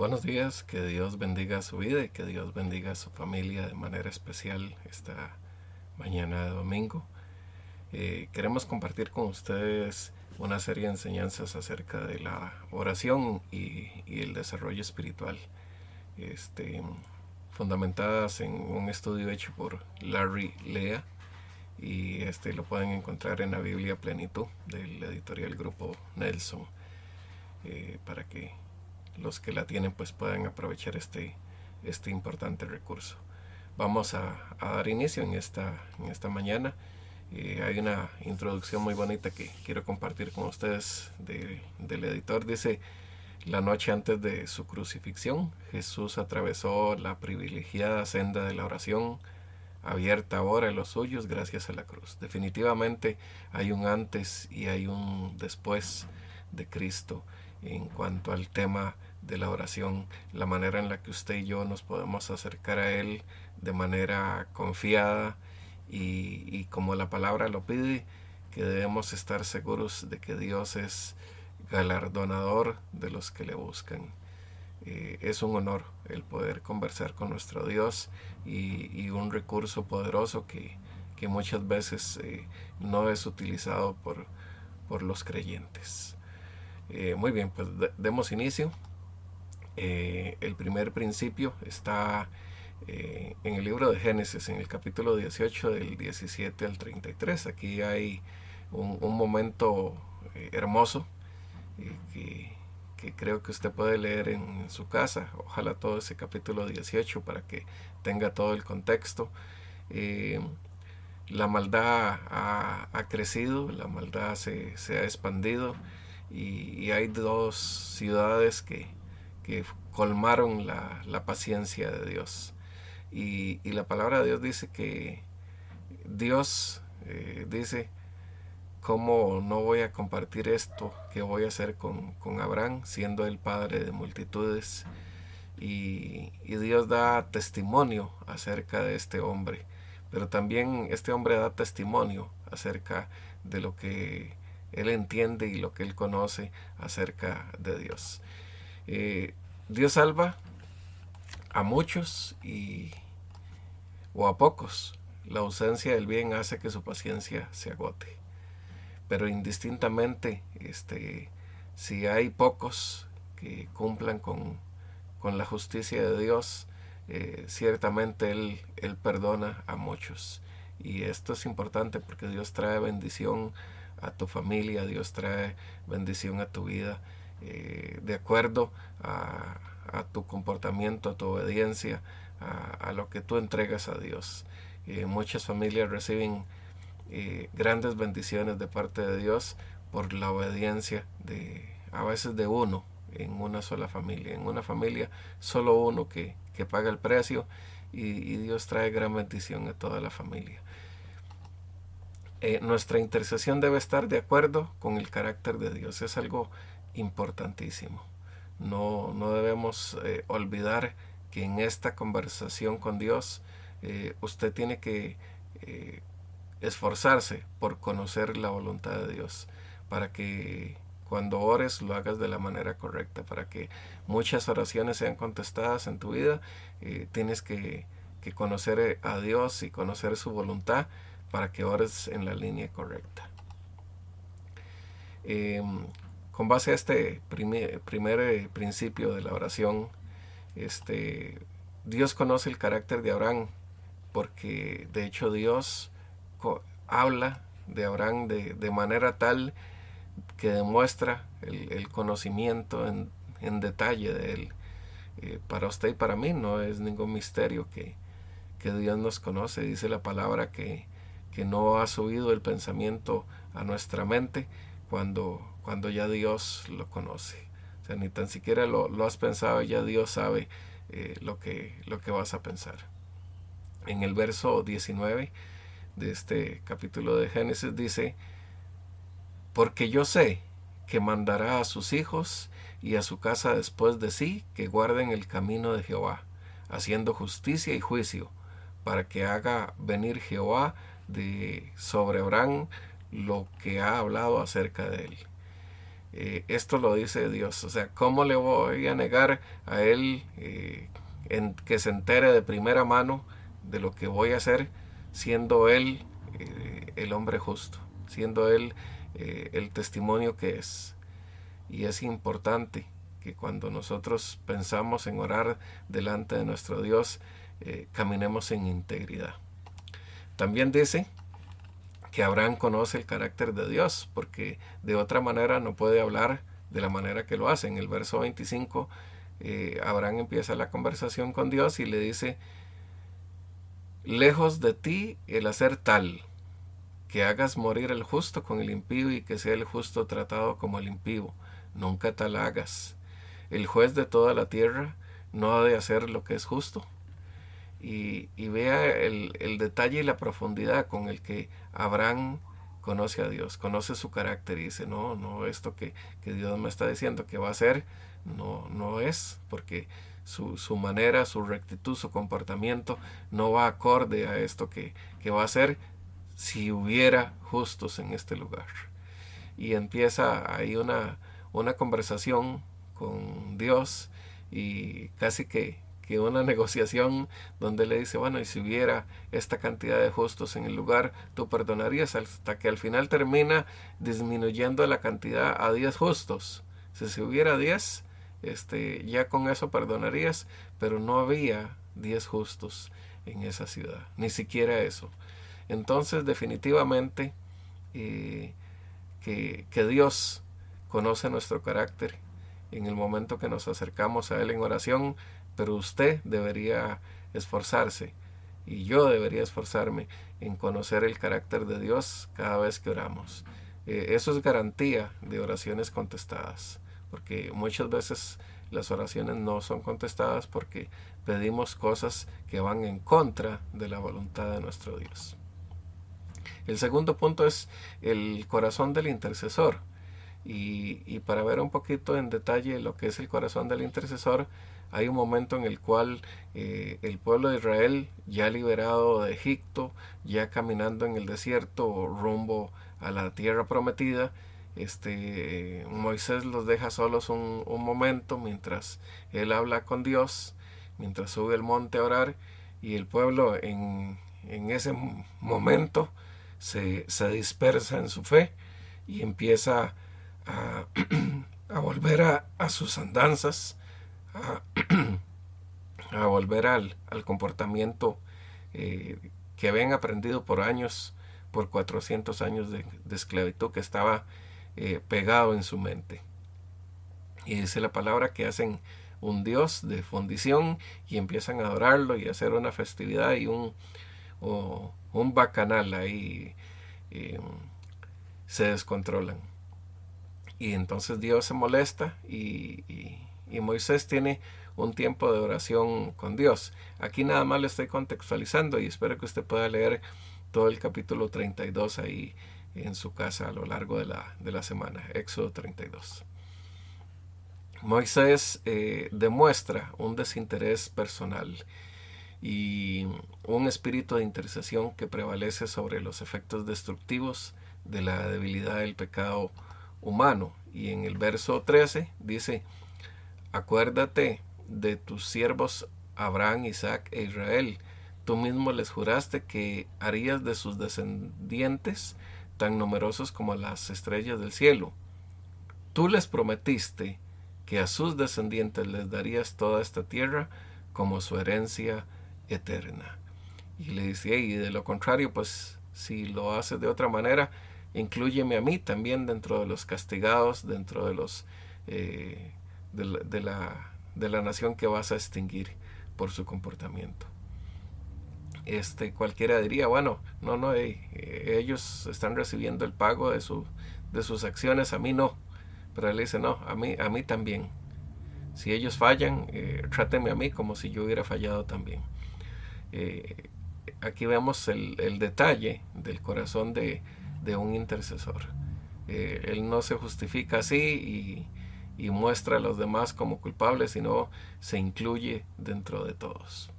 Buenos días, que Dios bendiga su vida y que Dios bendiga a su familia de manera especial esta mañana de domingo. Queremos compartir con ustedes una serie de enseñanzas acerca de la oración y el desarrollo espiritual, este, fundamentadas en un estudio hecho por Larry Lea, y lo pueden encontrar en la Biblia Plenitud del editorial Grupo Nelson, para que los que la tienen pues puedan aprovechar este importante recurso. Vamos a dar inicio en esta mañana. Hay una introducción muy bonita que quiero compartir con ustedes del editor. Dice: la noche antes de su crucifixión, Jesús atravesó la privilegiada senda de la oración, abierta ahora a los suyos gracias a la cruz. Definitivamente hay un antes y hay un después de Cristo en cuanto al tema de la oración, la manera en la que usted y yo nos podemos acercar a Él de manera confiada y como la palabra lo pide, que debemos estar seguros de que Dios es galardonador de los que le buscan. Es un honor el poder conversar con nuestro Dios y un recurso poderoso que muchas veces no es utilizado por los creyentes. Muy bien, pues demos inicio. El primer principio está en el libro de Génesis, en el capítulo 18, del 17 al 33. Aquí hay un momento hermoso que creo que usted puede leer en su casa. Ojalá todo ese capítulo 18 para que tenga todo el contexto. La maldad ha crecido, la maldad se ha expandido y hay dos ciudades que colmaron la paciencia de Dios. Y la palabra de Dios dice que Dios dice: ¿cómo no voy a compartir esto que voy a hacer con Abraham, siendo el padre de multitudes? Y Dios da testimonio acerca de este hombre, pero también este hombre da testimonio acerca de lo que él entiende y lo que él conoce acerca de Dios. Dios salva a muchos o a pocos. La ausencia del bien hace que su paciencia se agote. Pero indistintamente, si hay pocos que cumplan con la justicia de Dios, ciertamente Él perdona a muchos. Y esto es importante porque Dios trae bendición a tu familia, Dios trae bendición a tu vida, de acuerdo a tu comportamiento, a tu obediencia, a lo que tú entregas a Dios. Muchas familias reciben grandes bendiciones de parte de Dios por la obediencia a veces de uno en una sola familia. En una familia solo uno que paga el precio, y Dios trae gran bendición a toda la familia. Nuestra intercesión debe estar de acuerdo con el carácter de Dios. Es algo importantísimo. No debemos olvidar que en esta conversación con Dios usted tiene que esforzarse por conocer la voluntad de Dios, para que cuando ores lo hagas de la manera correcta. Para que muchas oraciones sean contestadas en tu vida, tienes que conocer a Dios y conocer su voluntad para que ores en la línea correcta. Con base a este primer principio de la oración, Dios conoce el carácter de Abraham, porque de hecho Dios habla de Abraham de manera tal que demuestra el conocimiento en detalle de él. Para usted y para mí no es ningún misterio que Dios nos conoce. Dice la palabra que no ha subido el pensamiento a nuestra mente cuando ya Dios lo conoce. O sea, ni tan siquiera lo has pensado, ya Dios sabe lo que vas a pensar. En el verso 19 de este capítulo de Génesis dice: porque yo sé que mandará a sus hijos y a su casa después de sí que guarden el camino de Jehová, haciendo justicia y juicio, para que haga venir Jehová de sobre Abraham lo que ha hablado acerca de él. esto lo dice Dios. O sea, ¿cómo le voy a negar a Él que se entere de primera mano de lo que voy a hacer, siendo Él el hombre justo, siendo Él el testimonio que es? Y es importante que cuando nosotros pensamos en orar delante de nuestro Dios, caminemos en integridad. También dice que Abraham conoce el carácter de Dios, porque de otra manera no puede hablar de la manera que lo hace. En el verso 25, Abraham empieza la conversación con Dios y le dice: lejos de ti el hacer tal, que hagas morir el justo con el impío y que sea el justo tratado como el impío. Nunca tal hagas. El juez de toda la tierra no ha de hacer lo que es justo. Y vea el detalle y la profundidad con el que Abraham conoce a Dios, conoce su carácter y dice: no, esto que Dios me está diciendo que va a hacer, no es, porque su manera, su rectitud, su comportamiento no va acorde a esto que va a hacer si hubiera justos en este lugar. Y empieza ahí una conversación con Dios y casi que una negociación donde le dice: bueno, y si hubiera esta cantidad de justos en el lugar, tú perdonarías, hasta que al final termina disminuyendo la cantidad a 10 justos. Si hubiera 10, ya con eso perdonarías, pero no había 10 justos en esa ciudad, ni siquiera eso. Entonces definitivamente que Dios conoce nuestro carácter en el momento que nos acercamos a Él en oración, pero usted debería esforzarse y yo debería esforzarme en conocer el carácter de Dios cada vez que oramos. Eso es garantía de oraciones contestadas, porque muchas veces las oraciones no son contestadas porque pedimos cosas que van en contra de la voluntad de nuestro Dios. El segundo punto es el corazón del intercesor. Y para ver un poquito en detalle lo que es el corazón del intercesor, hay un momento en el cual el pueblo de Israel, ya liberado de Egipto, ya caminando en el desierto rumbo a la tierra prometida, Moisés los deja solos un momento mientras él habla con Dios, mientras sube al monte a orar, y el pueblo en ese momento se dispersa en su fe y empieza a volver a sus andanzas, a volver al comportamiento que habían aprendido por años, por 400 años de esclavitud que estaba pegado en su mente. Y dice la palabra que hacen un dios de fundición y empiezan a adorarlo y a hacer una festividad y un bacanal ahí, se descontrolan. Y entonces Dios se molesta y Moisés tiene un tiempo de oración con Dios. Aquí nada más le estoy contextualizando y espero que usted pueda leer todo el capítulo 32 ahí en su casa a lo largo de la semana. Éxodo 32. Moisés demuestra un desinterés personal y un espíritu de intercesión que prevalece sobre los efectos destructivos de la debilidad del pecado humano. Y en el verso 13 dice: acuérdate de tus siervos Abraham, Isaac e Israel. Tú mismo les juraste que harías de sus descendientes tan numerosos como las estrellas del cielo. Tú les prometiste que a sus descendientes les darías toda esta tierra como su herencia eterna. Y le dice: y de lo contrario, pues si lo haces de otra manera, inclúyeme a mí también dentro de los castigados, dentro de los de la nación que vas a extinguir por su comportamiento. Cualquiera diría: bueno, no, ellos están recibiendo el pago de sus acciones, a mí no. Pero él dice: no, a mí también. Si ellos fallan, trátenme a mí como si yo hubiera fallado también. Aquí vemos el detalle del corazón de un intercesor. Él no se justifica así y muestra a los demás como culpables, sino se incluye dentro de todos.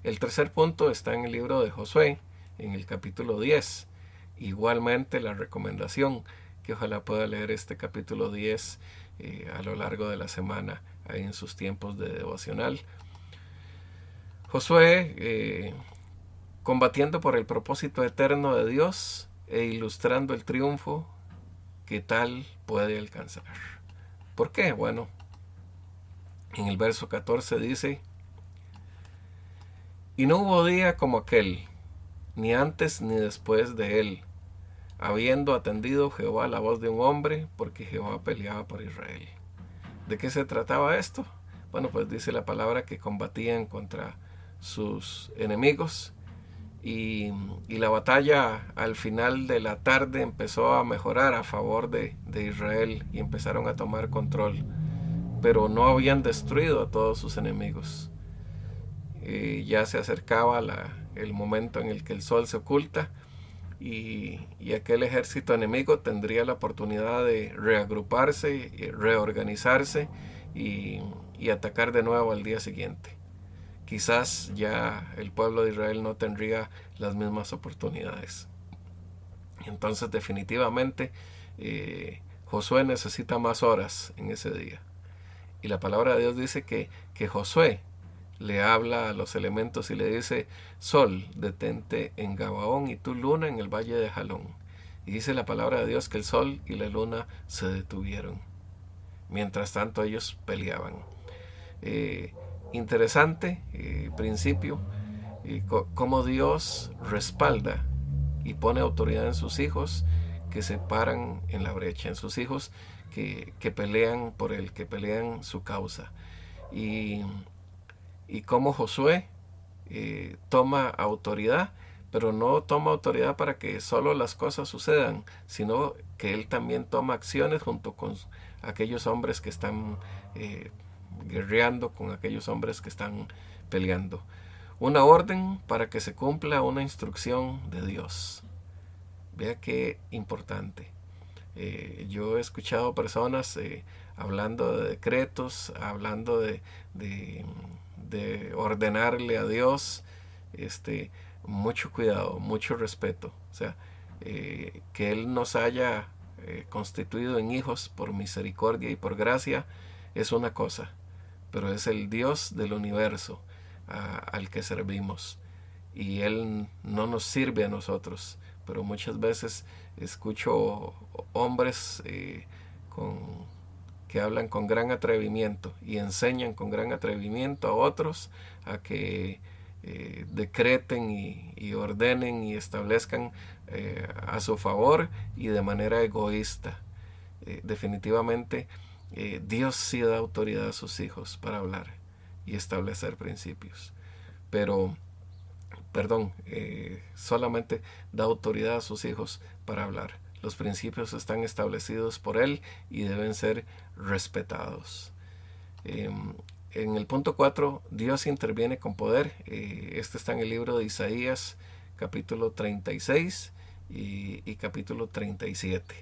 El tercer punto está en el libro de Josué, en el capítulo 10. Igualmente la recomendación que ojalá pueda leer este capítulo 10 a lo largo de la semana, ahí en sus tiempos de devocional. Josué, combatiendo por el propósito eterno de Dios e ilustrando el triunfo que tal puede alcanzar. ¿Por qué? Bueno, en el verso 14 dice: y no hubo día como aquel, ni antes ni después de él, habiendo atendido Jehová la voz de un hombre, porque Jehová peleaba por Israel. ¿De qué se trataba esto? Bueno, pues dice la palabra que combatían contra sus enemigos y la batalla al final de la tarde empezó a mejorar a favor de Israel y empezaron a tomar control, pero no habían destruido a todos sus enemigos. Ya se acercaba el momento en el que el sol se oculta y aquel ejército enemigo tendría la oportunidad de reagruparse, reorganizarse y atacar de nuevo al día siguiente. Quizás ya el pueblo de Israel no tendría las mismas oportunidades. Entonces definitivamente Josué necesita más horas en ese día. Y la palabra de Dios dice que Josué le habla a los elementos y le dice: sol, detente en Gabaón, y tú, luna, en el valle de Jalón. Y dice la palabra de Dios que el sol y la luna se detuvieron. Mientras tanto ellos peleaban. Interesante principio, cómo Dios respalda y pone autoridad en sus hijos que se paran en la brecha, en sus hijos que pelean por él, que pelean su causa. Y cómo Josué toma autoridad, pero no toma autoridad para que solo las cosas sucedan, sino que él también toma acciones junto con aquellos hombres que están guerreando, con aquellos hombres que están peleando. Una orden para que se cumpla una instrucción de Dios. Vea qué importante. Yo he escuchado personas hablando de decretos, hablando de ordenarle a Dios. Mucho cuidado, mucho respeto. O sea, que Él nos haya constituido en hijos por misericordia y por gracia es una cosa, pero es el Dios del universo al que servimos, y Él no nos sirve a nosotros. Pero muchas veces escucho hombres que hablan con gran atrevimiento y enseñan con gran atrevimiento a otros a que decreten y ordenen y establezcan a su favor y de manera egoísta. Definitivamente Dios sí da autoridad a sus hijos para hablar y establecer principios, pero solamente da autoridad a sus hijos para hablar. Los principios están establecidos por Él y deben ser respetados. En el punto 4, Dios interviene con poder. Este está en el libro de Isaías, capítulo 36 y capítulo 37.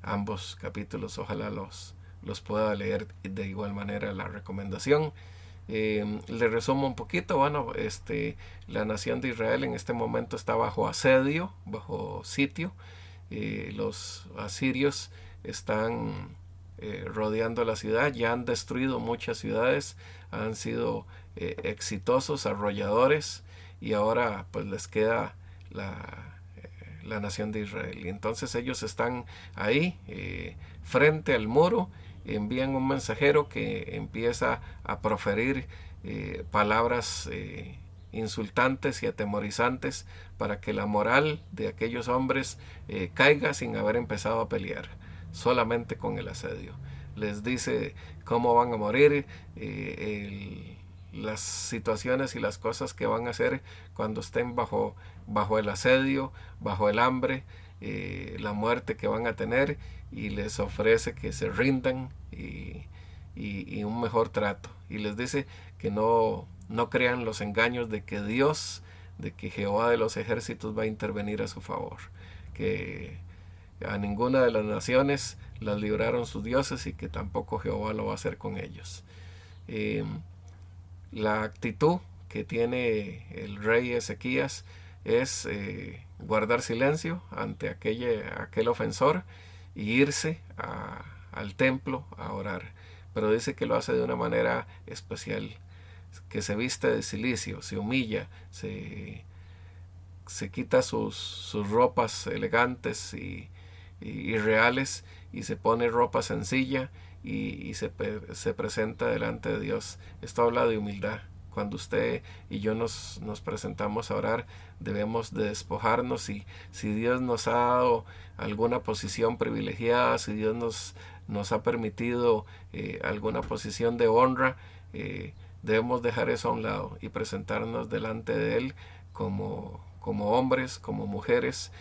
Ambos capítulos ojalá los pueda leer de igual manera. La recomendación. Le resumo un poquito. Bueno, la nación de Israel en este momento está bajo asedio, bajo sitio. Los asirios están rodeando la ciudad, ya han destruido muchas ciudades, han sido exitosos, arrolladores, y ahora pues les queda la nación de Israel. Y entonces ellos están ahí frente al muro. Envían un mensajero que empieza a proferir palabras insultantes y atemorizantes para que la moral de aquellos hombres caiga sin haber empezado a pelear, solamente con el asedio. Les dice cómo van a morir, las situaciones y las cosas que van a hacer cuando estén bajo el asedio, bajo el hambre, la muerte que van a tener, y les ofrece que se rindan y un mejor trato, y les dice que no crean los engaños de que Dios, de que Jehová de los ejércitos va a intervenir a su favor, que a ninguna de las naciones las libraron sus dioses y que tampoco Jehová lo va a hacer con ellos. La actitud que tiene el rey Ezequías es guardar silencio ante aquel ofensor y irse al templo a orar. Pero dice que lo hace de una manera especial, que se viste de cilicio, se humilla, se quita sus ropas elegantes y reales y se pone ropa sencilla y se presenta delante de Dios. Esto habla de humildad. Cuando usted y yo nos presentamos a orar, debemos de despojarnos, y si Dios nos ha dado alguna posición privilegiada, si Dios nos ha permitido alguna posición de honra, debemos dejar eso a un lado y presentarnos delante de Él como hombres, como mujeres,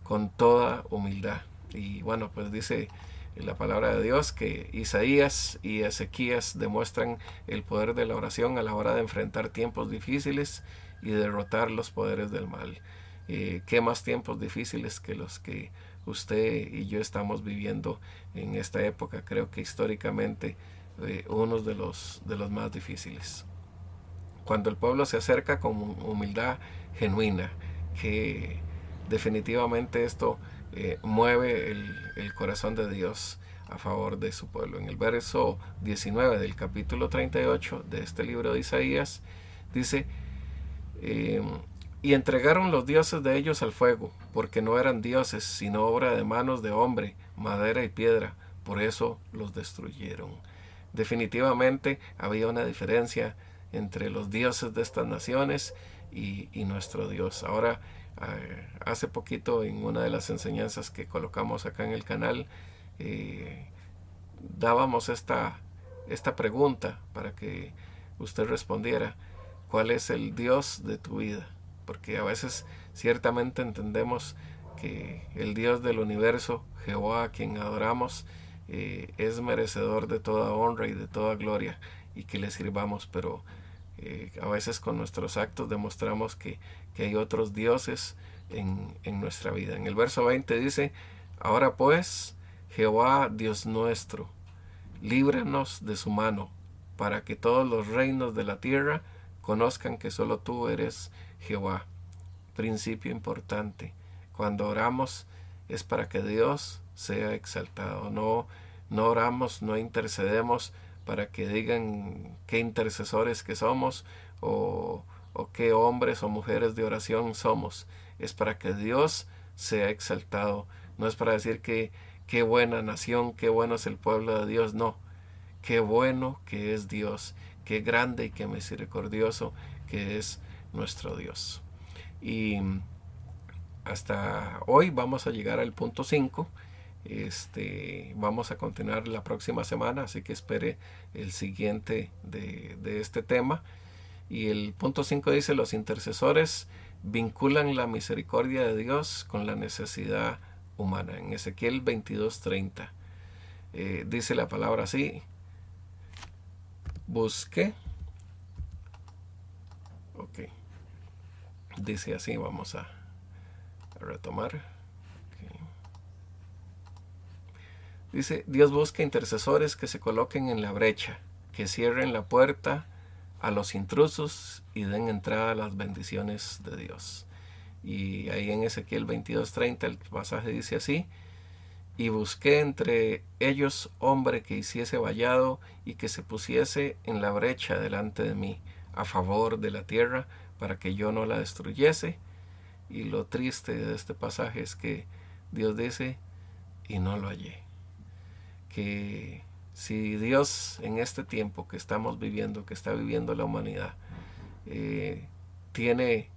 con toda humildad. Y bueno, pues dice la palabra de Dios que Isaías y Ezequías demuestran el poder de la oración a la hora de enfrentar tiempos difíciles y derrotar los poderes del mal. ¿Qué más tiempos difíciles que los que usted y yo estamos viviendo en esta época? Creo que históricamente uno de los más difíciles. Cuando el pueblo se acerca con humildad genuina, que definitivamente esto mueve el corazón de Dios a favor de su pueblo. En el verso 19 del capítulo 38 de este libro de Isaías dice: y entregaron los dioses de ellos al fuego, porque no eran dioses, sino obra de manos de hombre, madera y piedra, por eso los destruyeron. Definitivamente había una diferencia entre los dioses de estas naciones y nuestro Dios. Ahora, hace poquito, en una de las enseñanzas que colocamos acá en el canal, dábamos esta pregunta para que usted respondiera: ¿cuál es el Dios de tu vida? Porque a veces ciertamente entendemos que el Dios del universo, Jehová, a quien adoramos, es merecedor de toda honra y de toda gloria, y que le sirvamos, pero a veces con nuestros actos demostramos que hay otros dioses en nuestra vida. En el verso 20 dice: ahora pues, Jehová Dios nuestro, líbranos de su mano, para que todos los reinos de la tierra conozcan que solo tú eres Jehová. Principio importante: cuando oramos es para que Dios sea exaltado. No oramos, no intercedemos para que digan qué intercesores que somos o qué hombres o mujeres de oración somos. Es para que Dios sea exaltado. No es para decir que qué buena nación, qué bueno es el pueblo de Dios. No, qué bueno que es Dios, qué grande y qué misericordioso que es nuestro Dios. Y hasta hoy vamos a llegar al punto 5. Vamos a continuar la próxima semana, así que espere el siguiente de este tema. Y el punto 5 dice: los intercesores vinculan la misericordia de Dios con la necesidad humana. En Ezequiel 22:30 dice la palabra así: busqué. Ok, dice así, vamos a retomar. Dice: Dios busca intercesores que se coloquen en la brecha, que cierren la puerta a los intrusos y den entrada a las bendiciones de Dios. Y ahí en Ezequiel 22:30 el pasaje dice así: y busqué entre ellos hombre que hiciese vallado y que se pusiese en la brecha delante de mí, a favor de la tierra, para que yo no la destruyese. Y lo triste de este pasaje es que Dios dice: y no lo hallé. Que si Dios en este tiempo que estamos viviendo, que está viviendo la humanidad, tiene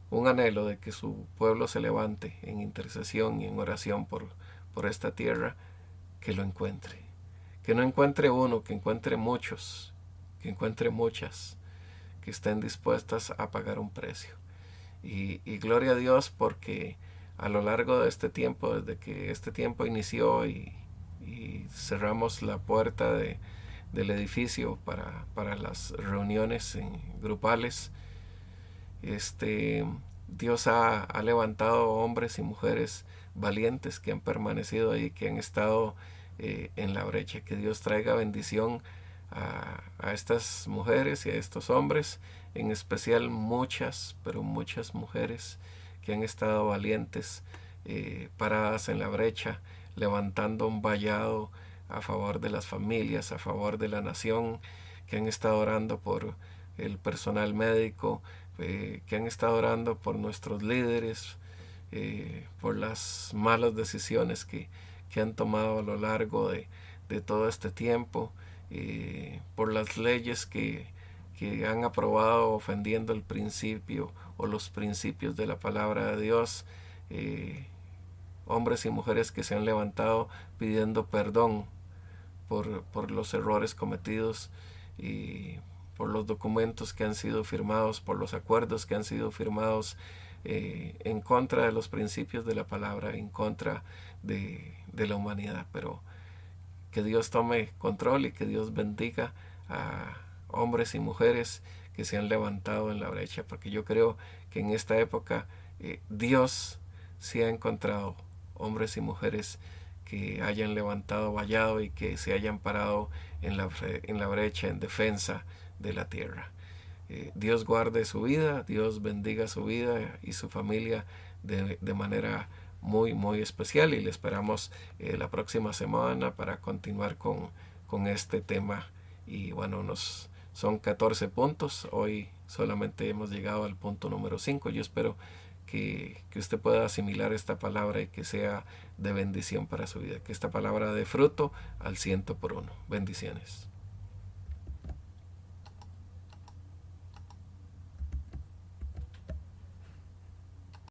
un anhelo de que su pueblo se levante en intercesión y en oración por esta tierra, que lo encuentre. Que no encuentre uno, que encuentre muchos, que encuentre muchas que estén dispuestas a pagar un precio. Y gloria a Dios, porque a lo largo de este tiempo, desde que este tiempo inició y cerramos la puerta del edificio para las reuniones grupales, Dios ha levantado hombres y mujeres valientes que han permanecido ahí, que han estado en la brecha. Que Dios traiga bendición a estas mujeres y a estos hombres, en especial muchas, pero muchas mujeres que han estado valientes paradas en la brecha, levantando un vallado a favor de las familias, a favor de la nación, que han estado orando por el personal médico, que han estado orando por nuestros líderes, por las malas decisiones que han tomado a lo largo de todo este tiempo, por las leyes que han aprobado ofendiendo el principio o los principios de la palabra de Dios, hombres y mujeres que se han levantado pidiendo perdón por los errores cometidos y por los documentos que han sido firmados, por los acuerdos que han sido firmados en contra de los principios de la palabra, en contra de la humanidad. Pero que Dios tome control y que Dios bendiga a hombres y mujeres que se han levantado en la brecha, porque yo creo que en esta época Dios se ha encontrado hombres y mujeres que hayan levantado vallado y que se hayan parado en la brecha en defensa de la tierra. Dios guarde su vida, Dios bendiga su vida y su familia de manera muy, muy especial, y le esperamos la próxima semana para continuar con este tema. Y bueno, son 14 puntos, hoy solamente hemos llegado al punto número 5. Yo espero que usted pueda asimilar esta palabra y que sea de bendición para su vida, que esta palabra dé fruto al 100 por uno. Bendiciones.